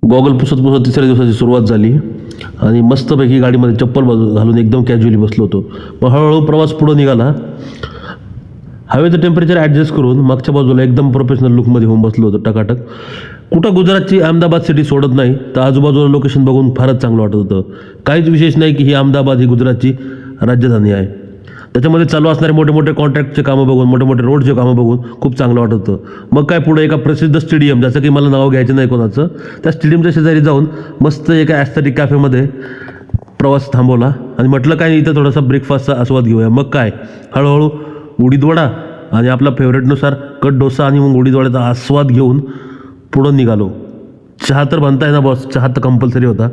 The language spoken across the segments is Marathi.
गॉगल पुसत पुसत तिसऱ्या दिवसाची सुरुवात झाली आणि मस्तपैकी गाडीमध्ये चप्पल घालून एकदम कॅज्युअली बसलो होतो. मग हळूहळू प्रवास पुढं निघाला. हवेचं टेम्परेचर ॲडजस्ट करून मागच्या बाजूला एकदम प्रोफेशनल लुकमध्ये होऊन बसलो होतो टकाटक. कुठं गुजरातची अहमदाबाद सिटी सोडत नाही तर आजूबाजूला लोकेशन बघून फारच चांगलं वाटत होतं. काहीच विशेष नाही की ही अहमदाबाद ही गुजरातची राजधानी आहे. त्याच्यामध्ये चालू असणारे मोठे मोठे कॉन्ट्रॅक्टचे कामं बघून, मोठे मोठे रोडचे कामं बघून खूप चांगलं वाटत होतं. मग काय पुढे एका प्रसिद्ध स्टेडियम, ज्याचं की मला नाव घ्यायचं नाही कोणाचं, त्या स्टेडियमच्या शेजारी जाऊन मस्त एका ॲस्थेटिक कॅफेमध्ये प्रवास थांबवला आणि म्हटलं काय इथं थोडासा ब्रेकफास्टचा आस्वाद घेऊया. मग काय हळूहळू उडीद वडा आणि आपला फेवरेटनुसार कट डोसा आणि मग उडीद वड्याचा आस्वाद घेऊन पुढं निघालो. चहा तर बनताय ना बॉस, चहा तर कंपल्सरी होता.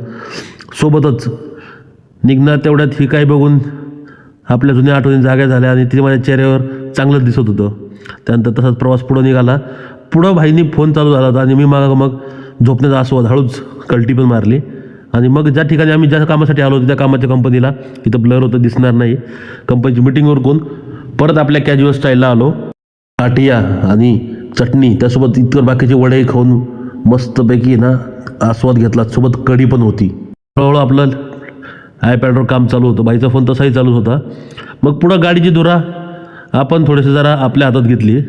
सोबतच निघणार तेवढ्यात ही काय बघून आपल्या जुन्या आठवणी जाग्या झाल्या आणि ते माझ्या चेहऱ्यावर चांगलंच दिसत होतं. त्यानंतर तसाच प्रवास पुढं निघाला. पुढं भाईनी फोन चालू झाला होता आणि मी मग झोपण्याचा आस्वाद हळूच कल्टी पण मारली आणि मग ज्या ठिकाणी आम्ही ज्या कामासाठी आलो होतो त्या कामाच्या कंपनीला, इथं ब्लर होतं दिसणार नाही, कंपनीची मिटिंग उरकून परत आपल्या कॅज्युअल स्टाईलला आलो. काठिया आणि चटणी त्यासोबत इतर बाकीचे वडे खाऊन मस्तपैकी ना आस्वाद घेतला. सोबत कढी पण होती. हळूहळू आपलं आयपॅडवर काम चालू होतं. बाईचा फोन तसाही चालू होता. मग पुढं गाडीची धुरा आपण थोडेसे जरा आपल्या हातात घेतली.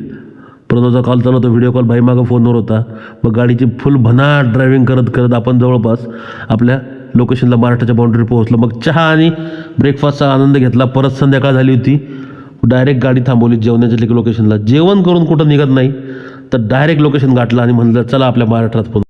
प्रणवचा कॉल चालू होता, व्हिडिओ कॉल, भाई मागं फोनवर होता. मग गाडीची फुल भनाट ड्रायव्हिंग करत करत आपण जवळपास आपल्या लोकेशनला, महाराष्ट्राच्या बाउंड्री पोहोचलो. मग चहा आणि ब्रेकफास्टचा आनंद घेतला. परत संध्याकाळ झाली होती. डायरेक्ट गाडी थांबवली जेवणाच्या लोकेशनला. जेवण करून कुठं निघत नाही तर डायरेक्ट लोकेशन गाठलं आणि म्हणलं चला आपल्या महाराष्ट्रात फोन.